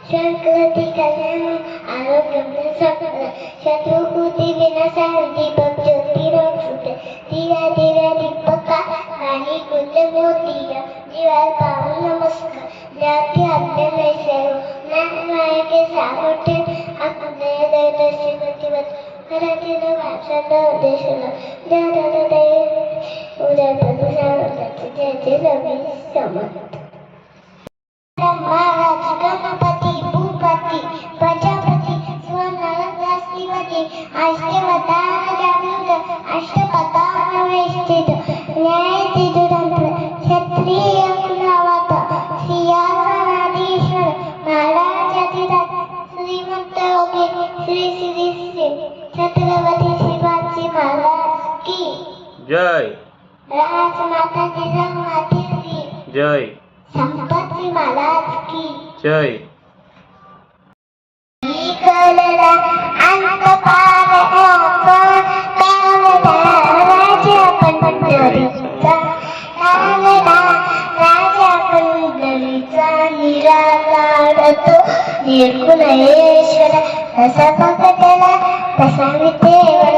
संक्रांति कल्याण आरोग्यम सकल शत्रुबुद्धि विनाशाय दीपक ज्योति रक्षुते दिव्या दिव्या दीपका आणि कुंज मोतिया जीवाल पावन नमस्कार जाती आज्ञा में सेव नारायण के सामर्थ्य अपने दर्शी प्रतिवत कराते न भाषा न उद्देश न जाता दे उदय प्रदूषण जैसे सभी समर्थ महाराज गणपति भूपति प्रजापति स्वनरदास्तिपति अष्टवतार जागृत अष्टपदार वेष्टित न्यायतिदुरंत्र क्षत्रिय कुलावत सिंहासनाधीश्वर महाराजाधिराज श्रीमंत योगी श्री श्री श्री छत्रपति शिवाजी महाराज की जय। राजमाता जगन्नाथ की जय। संपत्ति महाराज की जय। कलला अंत पार राजा पंढरीचा निराकार तो निर्गुणेश्वर तसा भगतला तसा विदेवर